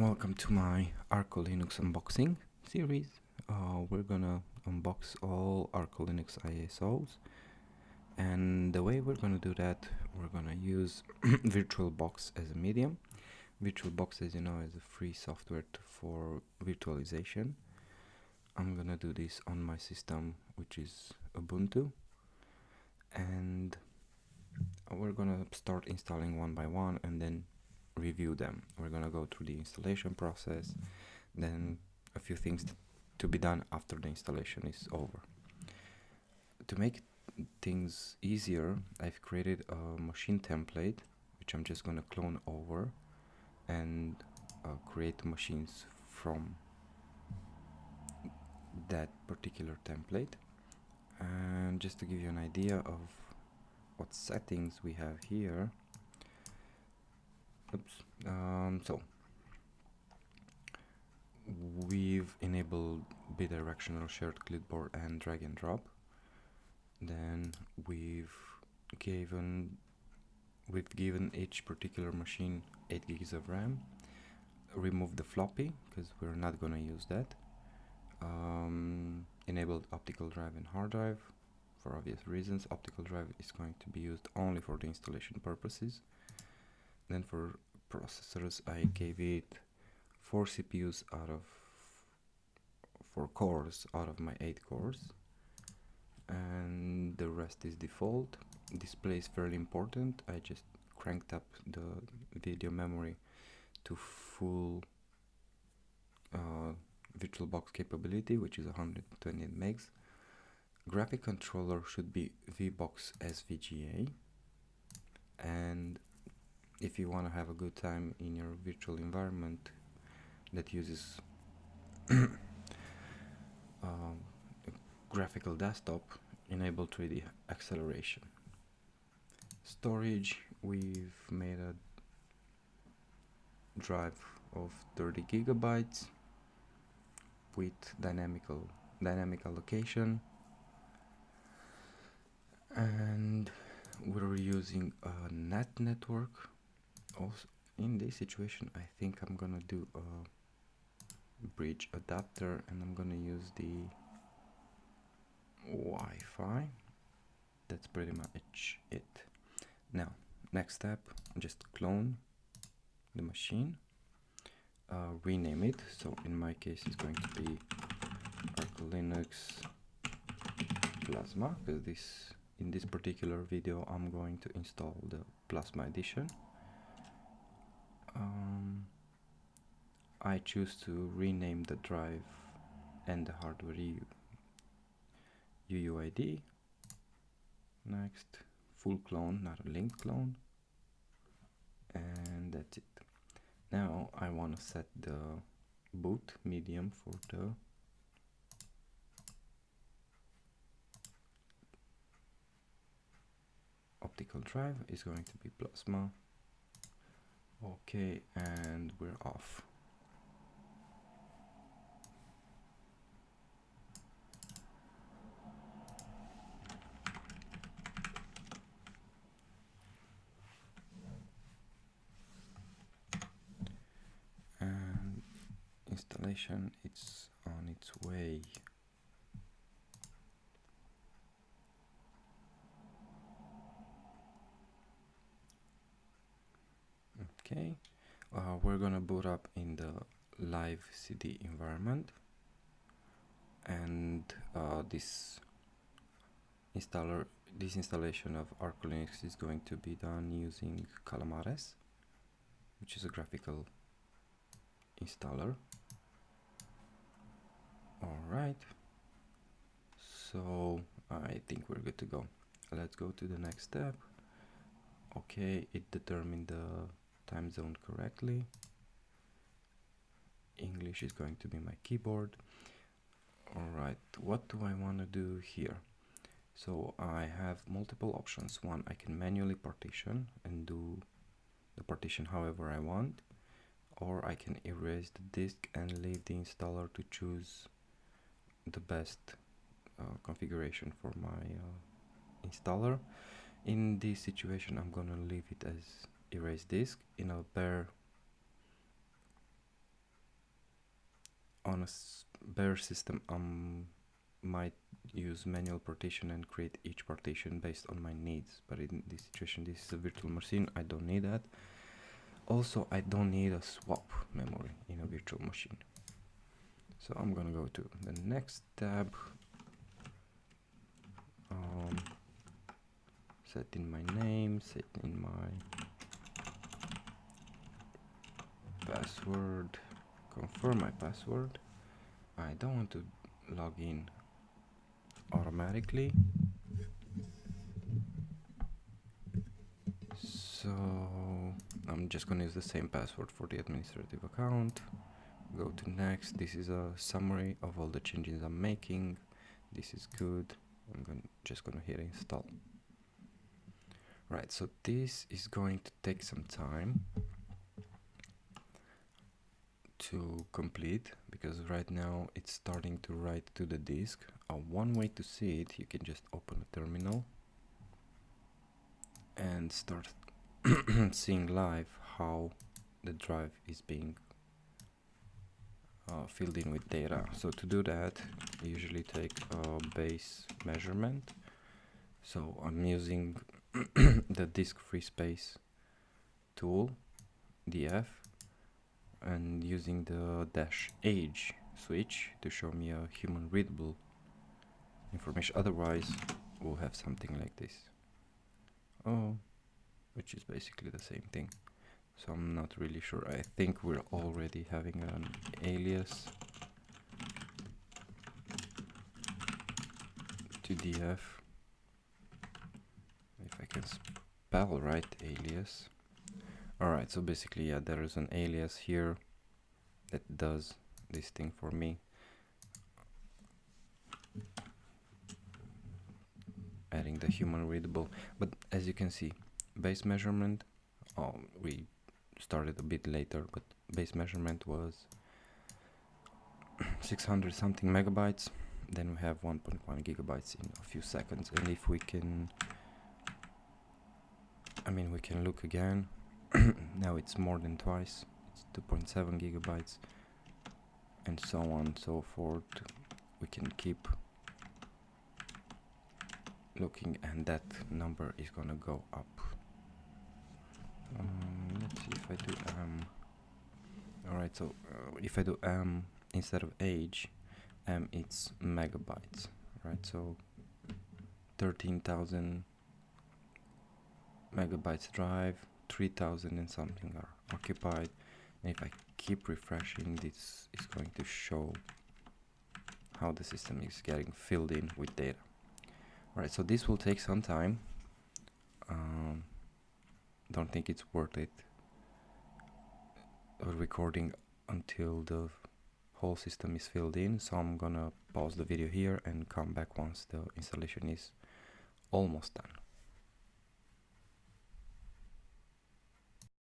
Welcome to my ArcoLinux unboxing series. We're gonna unbox all ArcoLinux ISOs, and the way we're gonna do that, we're gonna use VirtualBox as a medium. VirtualBox, as you know, is a free software for virtualization. I'm gonna do this on my system, which is Ubuntu, and we're gonna start installing one by one and then review them. We're gonna go through the installation process, then a few things to be done after the installation is over. To make things easier, I've created a machine template which I'm just gonna clone over and create machines from that particular template. And just to give you an idea of what settings we have here, so we've enabled bidirectional shared clipboard and drag and drop. Then we've given each particular machine 8 gigs of RAM. Remove the floppy because we're not gonna use that. Enabled optical drive and hard drive for obvious reasons. Optical drive is going to be used only for the installation purposes. Then for processors, I gave it 4 CPUs out of 4 cores out of my 8 cores, and the rest is default. Display is fairly important. I just cranked up the video memory to full VirtualBox capability, which is 128 megs. Graphic controller should be VBox SVGA, and if you want to have a good time in your virtual environment that uses graphical desktop, enable 3D acceleration. Storage, we've made a drive of 30 gigabytes with dynamic allocation, and we're using a NAT network. Also, in this situation, I think I'm gonna do a bridge adapter, and I'm gonna use the Wi-Fi. That's pretty much it. Now, next step, just clone the machine, rename it. So in my case, it's going to be ArcoLinux Plasma, because in this particular video I'm going to install the Plasma edition. I choose to rename the drive and the hardware UUID. Next, full clone, not a linked clone, and that's it. Now I want to set the boot medium for the optical drive. Is going to be Plasma. Okay, and we're off. And installation, it's on its way. Okay, we're gonna boot up in the live CD environment, and this installation of ArcoLinux is going to be done using Calamares, which is a graphical installer. Alright, so I think we're good to go. Let's go to the next step. Okay, it determined the time zone correctly. English is going to be my keyboard. Alright, what do I want to do here? So I have multiple options. One, I can manually partition and do the partition however I want, or I can erase the disk and leave the installer to choose the best configuration for my installer. In this situation, I'm gonna leave it as erase disk. In a bare On a bare system, might use manual partition and create each partition based on my needs, but in this situation, this is a virtual machine, I don't need that. Also, I don't need a swap memory in a virtual machine. So I'm gonna go to the next tab, set in my name, set in my password, confirm my password. I don't want to log in automatically, so I'm just gonna use the same password for the administrative account. Go to next. This is a summary of all the changes I'm making. This is good. I'm just gonna hit install. Right, so this is going to take some time to complete, because right now it's starting to write to the disk. One way to see it, you can just open a terminal and start seeing live how the drive is being filled in with data. So to do that, I usually take a base measurement. So I'm using the disk free space tool, df, and using the -age switch to show me a human readable information. Otherwise we'll have something like this, which is basically the same thing. So I'm not really sure. I think we're already having an alias to df, if I can spell right, alias. Alright, so basically, yeah, there is an alias here that does this thing for me. Adding the human readable, but as you can see, base measurement, we started a bit later, but base measurement was 600 something megabytes. Then we have 1.1 gigabytes in a few seconds, and if we can, we can look again. Now it's more than twice, it's 2.7 gigabytes, and so on and so forth. We can keep looking, and that number is gonna go up. Let's see if I do alright, so if I do instead of age, it's megabytes, right? So 13,000 megabytes drive, 3,000 and something are occupied, and if I keep refreshing, this is going to show how the system is getting filled in with data. Alright, so this will take some time. Don't think it's worth it recording until the whole system is filled in, so I'm gonna pause the video here and come back once the installation is almost done.